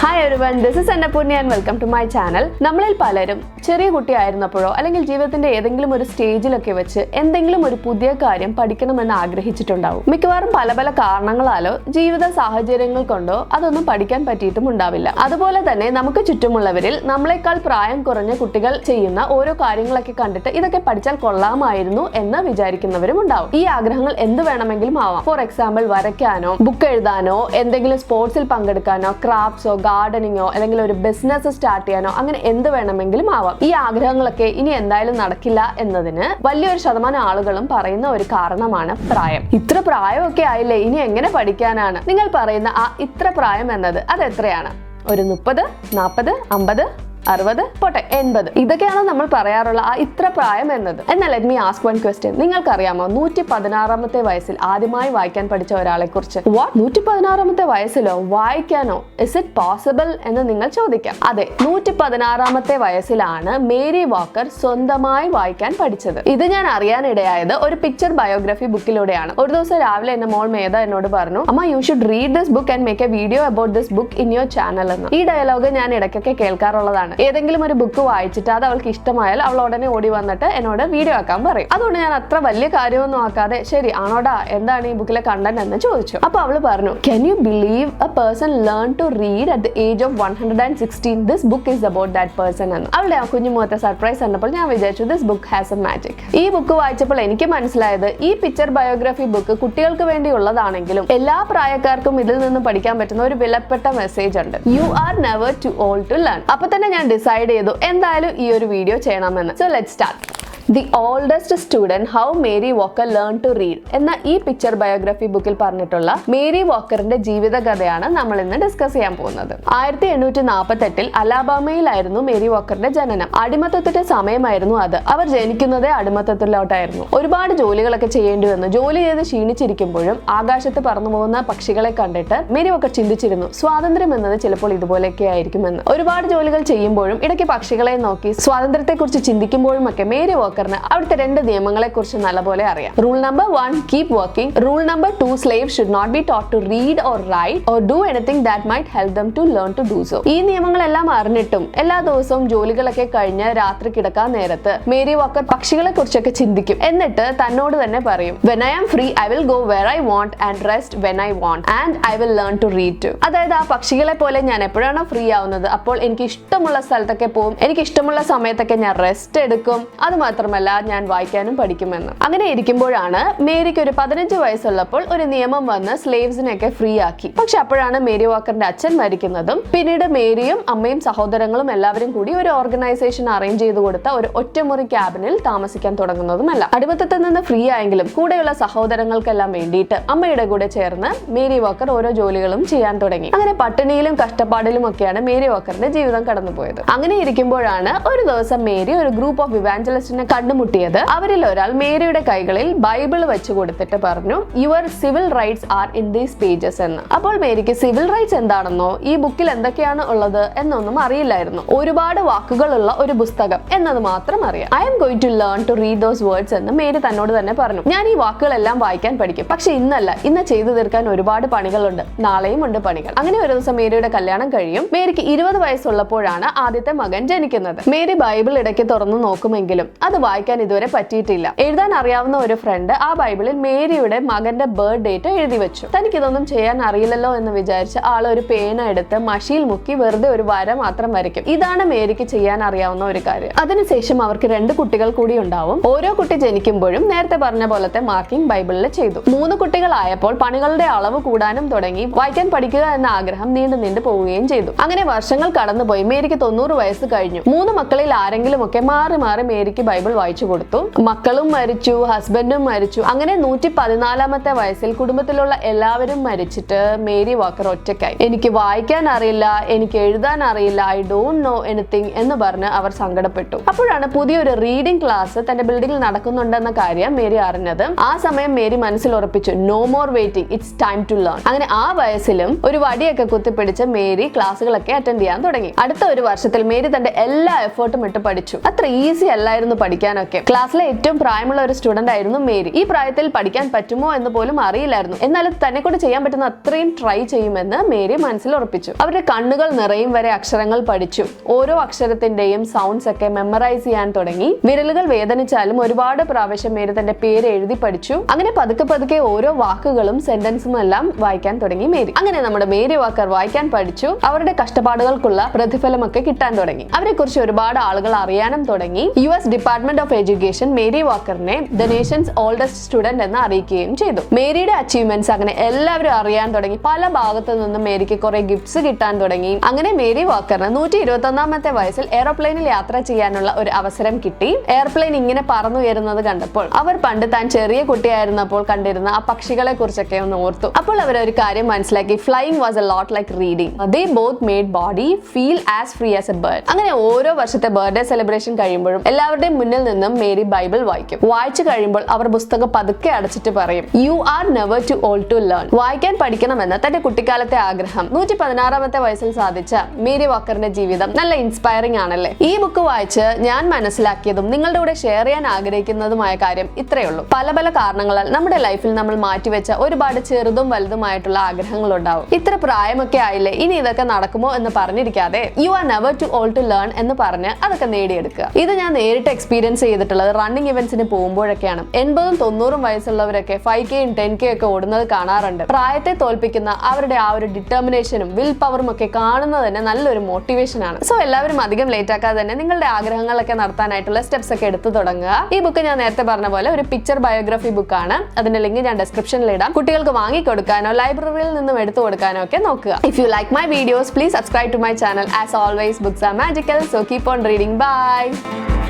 Hi everyone, this is Annapurni and welcome to my channel. നമ്മളിൽ പലരും ചെറിയ കുട്ടിയായിരുന്നപ്പോഴോ അല്ലെങ്കിൽ ജീവിതത്തിന്റെ ഏതെങ്കിലും ഒരു സ്റ്റേജിലൊക്കെ വെച്ച് എന്തെങ്കിലും ഒരു പുതിയ കാര്യം പഠിക്കണമെന്ന് ആഗ്രഹിച്ചിട്ടുണ്ടാവും. മിക്കവാറും പല പല കാരണങ്ങളാലോ ജീവിത സാഹചര്യങ്ങൾ കൊണ്ടോ അതൊന്നും പഠിക്കാൻ പറ്റിയിട്ടും ഉണ്ടാവില്ല. അതുപോലെ തന്നെ നമുക്ക് ചുറ്റുമുള്ളവരിൽ നമ്മളെക്കാൾ പ്രായം കുറഞ്ഞ കുട്ടികൾ ചെയ്യുന്ന ഓരോ കാര്യങ്ങളൊക്കെ കണ്ടിട്ട് ഇതൊക്കെ പഠിച്ചാൽ കൊള്ളാമായിരുന്നു എന്ന് വിചാരിക്കുന്നവരും ഉണ്ടാവും. ഈ ആഗ്രഹങ്ങൾ എന്ത് വേണമെങ്കിലും ആവാം. ഫോർ എക്സാമ്പിൾ വരയ്ക്കാനോ ബുക്ക് എഴുതാനോ എന്തെങ്കിലും സ്പോർട്സിൽ പങ്കെടുക്കാനോ ക്രാഫ്റ്റ്സോ ഗാർഡനിങ്ങോ അല്ലെങ്കിൽ ഒരു ബിസിനസ് സ്റ്റാർട്ട് ചെയ്യാനോ അങ്ങനെ എന്ത് വേണമെങ്കിലും ആവാം. ഈ ആഗ്രഹങ്ങളൊക്കെ ഇനി എന്തായാലും നടക്കില്ല എന്നതിന് വലിയൊരു ശതമാനം ആളുകളും പറയുന്ന ഒരു കാരണമാണ് പ്രായം. ഇത്ര പ്രായമൊക്കെ ആയില്ലേ, ഇനി എങ്ങനെ പഠിക്കാനാണ്? നിങ്ങൾ പറയുന്ന ആ ഇത്ര പ്രായം എന്നത് അത് എത്രയാണ്? ഒരു 30, 40, 50, 60, പോട്ടെ 80, ഇതൊക്കെയാണ് നമ്മൾ പറയാറുള്ള ആ ഇത്ര പ്രായം എന്നത്. എന്നാൽ let me ask one question. നിങ്ങൾക്കറിയാമോ 116ാമത്തെ വയസ്സിൽ ആദ്യമായി വായിക്കാൻ പഠിച്ച ഒരാളെ കുറിച്ച്? 116ാമത്തെ വയസ്സിലോ വായിക്കാനോ? ഇസ് ഇറ്റ് പോസിബിൾ എന്ന് നിങ്ങൾ ചോദിക്കാം. അതെ, 116ാമത്തെ വയസ്സിലാണ് മേരി വാക്കർ സ്വന്തമായി വായിക്കാൻ പഠിച്ചത്. ഇത് ഞാൻ അറിയാനിടയായത് ഒരു പിക്ചർ ബയോഗ്രഫി ബുക്കിലൂടെയാണ്. ഒരു ദിവസം രാവിലെ എന്റെ മോൾ മേധ എന്നോട് പറഞ്ഞു, അമ്മ you should read this book and make A video about this book in your channel എന്ന്. ഈ ഡയലോഗ് ഞാൻ ഇടയ്ക്കൊക്കെ കേൾക്കാറുള്ളതാണ്. ഏതെങ്കിലും ഒരു ബുക്ക് വായിച്ചിട്ട് അത് അവൾക്ക് ഇഷ്ടമായാൽ അവൾ ഉടനെ ഓടി വന്നിട്ട് എന്നോട് വീഡിയോ ആക്കാൻ പറയും. അതുകൊണ്ട് ഞാൻ അത്ര വലിയ കാര്യമൊന്നും ആക്കാതെ ശരി ആണോടാ, എന്താണ് ഈ ബുക്കിലെ കണ്ടന്റ് എന്ന് ചോദിച്ചു. അപ്പൊ അവള് പറഞ്ഞു, can you believe a person learned to read at the age of 116? This book is about that person എന്ന്. അവളുടെ ആ കുഞ്ഞു മുഖത്തെ സർപ്രൈസ് കണ്ടപ്പോൾ ഞാൻ വിചാരിച്ചു this book has a magic. ഈ ബുക്ക് വായിച്ചപ്പോൾ എനിക്ക് മനസ്സിലായത് ഈ പിക്ചർ ബയോഗ്രഫി ബുക്ക് കുട്ടികൾക്ക് വേണ്ടിയുള്ളതാണെങ്കിലും എല്ലാ പ്രായക്കാർക്കും ഇതിൽ നിന്ന് പഠിക്കാൻ പറ്റുന്ന ഒരു വിലപ്പെട്ട മെസ്സേജ് ഉണ്ട്. You are never too old to learn. അപ്പൊ തന്നെ ഞാൻ ഡിസൈഡ് ചെയ്തു എന്തായാലും ഈ ഒരു വീഡിയോ ചെയ്യണമെന്ന്. So let's start. The oldest student, how Mary Walker learned to read എന്ന ഈ പിക്ചർ ബയോഗ്രഫി ബുക്കിൽ പറഞ്ഞിട്ടുള്ള മേരി വാക്കറിന്റെ ജീവിതകഥയാണ് നമ്മൾ ഇന്ന് ഡിസ്കസ് ചെയ്യാൻ പോകുന്നത്. 1848 അലാബാമയിലായിരുന്നു മേരി വാക്കറിന്റെ ജനനം. അടിമത്തത്തിന്റെ സമയമായിരുന്നു അത്. അവർ ജനിക്കുന്നതേ അടിമത്തത്തിലോട്ടായിരുന്നു. ഒരുപാട് ജോലികളൊക്കെ ചെയ്യേണ്ടി വന്നു. ജോലി ചെയ്ത് ക്ഷീണിച്ചിരിക്കുമ്പോഴും ആകാശത്ത് പറന്നു പോകുന്ന പക്ഷികളെ കണ്ടിട്ട് മേരി വാക്കർ ചിന്തിച്ചിരുന്നു, സ്വാതന്ത്ര്യം എന്നത് ചിലപ്പോൾ ഇതുപോലെയൊക്കെ ആയിരിക്കുമെന്ന്. ഒരുപാട് ജോലികൾ ചെയ്യുമ്പോഴും ഇടയ്ക്ക് പക്ഷികളെ നോക്കി സ്വാതന്ത്ര്യത്തെ കുറിച്ച് ചിന്തിക്കുമ്പോഴും ഒക്കെ മേരി വാക്കർ അവിടുത്തെ 2 നിയമങ്ങളെ കുറിച്ച് നല്ലപോലെ അറിയാം. Rule number 1, keep working. Rule number 2, slave should not be taught to read or write or do anything that might help them to learn to do so. ഈ നിയമങ്ങളെല്ലാം അറിഞ്ഞിട്ടും എല്ലാ ദിവസവും ജോലികളൊക്കെ കഴിഞ്ഞ് രാത്രി കിടക്കാൻ നേരത്ത് മേരി വാക്കർ പക്ഷികളെ കുറിച്ചൊക്കെ ചിന്തിക്കും. എന്നിട്ട് തന്നോട് തന്നെ പറയും, when I am free I will go where I want and rest when I want and I will learn to read too. അതായത് ആ പക്ഷികളെ പോലെ ഞാൻ എപ്പോഴാണോ ഫ്രീ ആവുന്നത് അപ്പോൾ എനിക്ക് ഇഷ്ടമുള്ള സ്ഥലത്തൊക്കെ പോകും, എനിക്ക് ഇഷ്ടമുള്ള സമയത്തൊക്കെ ഞാൻ റെസ്റ്റ് എടുക്കും, അത് മാത്രമല്ല ഞാൻ വായിക്കാനും പഠിക്കുമെന്ന്. അങ്ങനെ ഇരിക്കുമ്പോഴാണ് മേരിക്ക് ഒരു 15 വയസ്സുള്ളപ്പോൾ ഒരു നിയമം വന്ന് സ്ലേവ്സിനെയൊക്കെ ഫ്രീ ആക്കി. പക്ഷെ അപ്പോഴാണ് മേരി വാക്കറിന്റെ അച്ഛൻ മരിക്കുന്നതും പിന്നീട് മേരിയും അമ്മയും സഹോദരങ്ങളും എല്ലാവരും കൂടി ഒരു ഓർഗനൈസേഷൻ അറേഞ്ച് ചെയ്ത് കൊടുത്ത ഒരു ഒറ്റമുറി ക്യാബിനിൽ താമസിക്കാൻ തുടങ്ങുന്നതുമല്ല. അടിമത്തത്തിൽ നിന്ന് ഫ്രീ ആയെങ്കിലും കൂടെയുള്ള സഹോദരങ്ങൾക്കെല്ലാം വേണ്ടിയിട്ട് അമ്മയുടെ കൂടെ ചേർന്ന് മേരി വാക്കർ ഓരോ ജോലികളും ചെയ്യാൻ തുടങ്ങി. അങ്ങനെ പട്ടിണിയിലും കഷ്ടപ്പാടിലും ഒക്കെയാണ് മേരി വാക്കറിന്റെ ജീവിതം കടന്നുപോയത്. അങ്ങനെ ഇരിക്കുമ്പോഴാണ് ഒരു ദിവസം മേരി ഒരു ഗ്രൂപ്പ് ഓഫ് ഇവാഞ്ചലിസ്റ്റിനെ കണ്ടുമുട്ടിയത്. അവരിൽ ഒരാൾ മേരിയുടെ കൈകളിൽ ബൈബിൾ വെച്ച് കൊടുത്തിട്ട് പറഞ്ഞു, your civil rights are in these pages എന്ന്. അപ്പോൾ മേരിക്ക് സിവിൽ റൈറ്റ്സ് എന്താണെന്നോ ഈ ബുക്കിൽ എന്തൊക്കെയാണ് ഉള്ളത് എന്നൊന്നും അറിയില്ലായിരുന്നു. ഒരുപാട് വാക്കുകളുള്ള ഒരു പുസ്തകം എന്നത് മാത്രം അറിയാം. I am going to learn to read those words എന്ന് മേരി തന്നോട് തന്നെ പറഞ്ഞു. ഞാൻ ഈ വാക്കുകളെല്ലാം വായിക്കാൻ പഠിക്കും, പക്ഷെ ഇന്നല്ല, ഇന്ന് ചെയ്തു തീർക്കാൻ ഒരുപാട് പണികളുണ്ട്, നാളെയും ഉണ്ട് പണികൾ. അങ്ങനെ ഒരു ദിവസം മേരിയുടെ കല്യാണം കഴിയും. മേരിക്ക് 20 വയസ്സുള്ളപ്പോഴാണ് ആദ്യത്തെ മകൻ ജനിക്കുന്നത്. മേരി ബൈബിൾ ഇടയ്ക്ക് തുറന്നു നോക്കുമെങ്കിലും അത് വായിക്കാൻ ഇതുവരെ പറ്റിയിട്ടില്ല. എഴുതാൻ അറിയാവുന്ന ഒരു ഫ്രണ്ട് ആ ബൈബിളിൽ മേരിയുടെ മകന്റെ ബർത്ത് ഡേറ്റ് എഴുതി വെച്ചു. തനിക്കിതൊന്നും ചെയ്യാൻ അറിയില്ലല്ലോ എന്ന് വിചാരിച്ച് ആൾ ഒരു പേന എടുത്ത് മഷിയിൽ മുക്കി വെറുതെ ഒരു വര മാത്രം വരയ്ക്കും. ഇതാണ് മേരിക്ക് ചെയ്യാൻ അറിയാവുന്ന ഒരു കാര്യം. അതിനുശേഷം അവർക്ക് 2 കുട്ടികൾ കൂടി ഉണ്ടാവും. ഓരോ കുട്ടി ജനിക്കുമ്പോഴും നേരത്തെ പറഞ്ഞ പോലത്തെ മാർക്കിംഗ് ബൈബിളിൽ ചെയ്തു. 3 കുട്ടികളായപ്പോൾ പണികളുടെ അളവ് കൂടാനും തുടങ്ങി. വായിക്കാൻ പഠിക്കുക എന്ന ആഗ്രഹം നീണ്ടു പോവുകയും ചെയ്തു. അങ്ങനെ വർഷങ്ങൾ കടന്നുപോയി. മേരിക്ക് 90 വയസ്സ് കഴിഞ്ഞു. 3 മക്കളിൽ ആരെങ്കിലും ഒക്കെ മാറി മാറി മേരിക്ക് ബൈബിൾ വായിച്ചു കൊടുത്തു. മക്കളും മരിച്ചു, ഹസ്ബൻഡും മരിച്ചു. അങ്ങനെ 114ാമത്തെ വയസ്സിൽ കുടുംബത്തിലുള്ള എല്ലാവരും മരിച്ചിട്ട് മേരി വാക്കർ ഒറ്റയ്ക്കായി. എനിക്ക് വായിക്കാൻ അറിയില്ല, എനിക്ക് എഴുതാൻ അറിയില്ല, ഐ ഡോണ്ട് നോ എനിത്തിങ് എന്ന് പറഞ്ഞ് അവർ സങ്കടപ്പെട്ടു. അപ്പോഴാണ് പുതിയൊരു റീഡിംഗ് ക്ലാസ് തന്റെ ബിൽഡിംഗിൽ നടക്കുന്നുണ്ടെന്ന കാര്യം മേരി അറിഞ്ഞത്. ആ സമയം മേരി മനസ്സിൽ ഉറപ്പിച്ചു, no more waiting, it's time to learn. അങ്ങനെ ആ വയസ്സിലും ഒരു വടിയൊക്കെ കുത്തിപ്പിടിച്ച് മേരി ക്ലാസ്സുകളൊക്കെ അറ്റൻഡ് ചെയ്യാൻ തുടങ്ങി. അടുത്ത ഒരു വർഷത്തിൽ മേരി തന്റെ എല്ലാ എഫേർട്ടും ഇട്ട് പഠിച്ചു. അത്ര ഈസി അല്ലായിരുന്നു പഠിക്കാൻ. പഠിക്കാനൊക്കെ. ക്ലാസ്സിലെ ഏറ്റവും പ്രായമുള്ള ഒരു സ്റ്റുഡന്റ് ആയിരുന്നു മേരി. ഈ പ്രായത്തിൽ പഠിക്കാൻ പറ്റുമോ എന്ന് പോലും അറിയില്ലായിരുന്നു. എന്നാലും തന്നെ കൊണ്ട് ചെയ്യാൻ പറ്റുന്ന അത്രയും ട്രൈ ചെയ്യുമെന്ന് മേരി മനസ്സിൽ ഉറപ്പിച്ചു. അവരുടെ കണ്ണുകൾ നിറയും വരെ അക്ഷരങ്ങൾ പഠിച്ചു. ഓരോ അക്ഷരത്തിന്റെയും സൗണ്ട്സ് ഒക്കെ മെമ്മറൈസ് ചെയ്യാൻ തുടങ്ങി. വിരലുകൾ വേദനിച്ചാലും ഒരുപാട് പ്രാവശ്യം മേരി തന്റെ പേര് എഴുതി പഠിച്ചു. അങ്ങനെ പതുക്കെ പതുക്കെ ഓരോ വാക്കുകളും സെന്റൻസും എല്ലാം വായിക്കാൻ തുടങ്ങി മേരി. അങ്ങനെ നമ്മുടെ മേരി വാക്കർ വായിക്കാൻ പഠിച്ചു. അവരുടെ കഷ്ടപ്പാടുകൾക്കുള്ള പ്രതിഫലമൊക്കെ കിട്ടാൻ തുടങ്ങി. അവരെ കുറിച്ച് ഒരുപാട് ആളുകൾ അറിയാനും തുടങ്ങി. US department of education Mary വാക്കറിനെ ദ നേഷൻസ് ഓൾഡസ്റ്റ് സ്റ്റുഡന്റ് എന്ന് അറിയിക്കുകയും ചെയ്തു. മേരിയുടെ അച്ചീവ്മെന്റ്സ് അങ്ങനെ എല്ലാവരും അറിയാൻ തുടങ്ങി. പല ഭാഗത്തു നിന്നും മേരിക്ക് കുറെ ഗിഫ്റ്റ്സ് കിട്ടാൻ തുടങ്ങി. അങ്ങനെ മേരി വാക്കറിന് 121ാമത്തെ വയസ്സിൽ എയർപ്ലെയിനിൽ യാത്ര ചെയ്യാനുള്ള ഒരു അവസരം കിട്ടി. എയർപ്ലെയിൻ ഇങ്ങനെ പറന്നുയരുന്നത് കണ്ടപ്പോൾ അവർ പണ്ട് താൻ ചെറിയ കുട്ടിയായിരുന്നപ്പോൾ കണ്ടിരുന്ന ആ പക്ഷികളെ കുറിച്ചൊക്കെ ഒന്ന് ഓർത്തു. അപ്പോൾ അവർ ഒരു കാര്യം മനസ്സിലാക്കി. Flying was a lot like reading. They both made body feel as free as a bird. അങ്ങനെ ഓരോ വർഷത്തെ ബർത്ത്ഡേ സെലിബ്രേഷൻ കഴിയുമ്പോഴും എല്ലാവരുടെയും മുന്നിൽ നിന്നും മേരി ബൈബിൾ വായിക്കും. വായിച്ചു കഴിയുമ്പോൾ അവർ പുസ്തകം പതുക്കെ അടച്ചിട്ട് പറയും, "You are never too old to learn." വായിക്കാൻ പഠിക്കണമെന്ന് തന്റെ കുട്ടിക്കാലത്തെ ആഗ്രഹം 116ാമത്തെ വയസ്സിൽ സാധിച്ച മേരി വാക്കറിന്റെ ജീവിതം നല്ല ഇൻസ്പയറിംഗ് ആണല്ലേ. ഈ ബുക്ക് വായിച്ച് ഞാൻ മനസ്സിലാക്കിയതും നിങ്ങളുടെ കൂടെ ഷെയർ ചെയ്യാൻ ആഗ്രഹിക്കുന്നതുമായ കാര്യം ഇത്രയേ ഉള്ളൂ. പല പല കാരണങ്ങളാൽ നമ്മുടെ ലൈഫിൽ നമ്മൾ മാറ്റിവെച്ച ഒരുപാട് ചെറുതും വലുതുമായിട്ടുള്ള ആഗ്രഹങ്ങൾ ഉണ്ടാവും. ഇത്ര പ്രായമൊക്കെ ആയില്ലേ, ഇനി ഇതൊക്കെ നടക്കുമോ എന്ന് പറഞ്ഞിരിക്കാതെ you are never too old to learn എന്ന് പറഞ്ഞ് അതൊക്കെ നേടിയെടുക്കുക. ഇത് ഞാൻ നേരിട്ട് എക്സ്പീരിയൻസ് ചെയ്തിട്ടുള്ളത് റണ്ണിങ് ഇവന്റ്സിന് പോകുമ്പോഴൊക്കെയാണ്. 80ഉം 90ഉം വയസ്സുള്ളവരൊക്കെ 5K 10K ഒക്കെ ഓടുന്നത് കാണാറുണ്ട്. പ്രായത്തെ തോൽപ്പിക്കുന്ന അവരുടെ ആ ഒരു ഡിറ്റർമിനേഷനും വിൽ പവറും ഒക്കെ കാണുന്നത് തന്നെ നല്ലൊരു മോട്ടിവേഷൻ ആണ്. സോ എല്ലാവരും അധികം ലേറ്റ് ആക്കാതെ തന്നെ നിങ്ങളുടെ ആഗ്രഹങ്ങളൊക്കെ നടത്താനായിട്ടുള്ള സ്റ്റെപ്സ് ഒക്കെ എടുത്തു തുടങ്ങുക. ഈ ബുക്ക് ഞാൻ നേരത്തെ പറഞ്ഞ പോലെ ഒരു പിക്ചർ ബയോഗ്രഫി ബുക്കാണ്. അതിന്റെ ലിങ്ക് ഞാൻ ഡിസ്ക്രിപ്ഷനിൽ ഇടാം. കുട്ടികൾക്ക് വാങ്ങിക്കൊടുക്കാനോ ലൈബ്രറിയിൽ നിന്നും എടുത്തു കൊടുക്കാനോ ഒക്കെ നോക്കുക. If you like my videos, please subscribe to my channel. As always, books are magical, so keep on reading. Bye.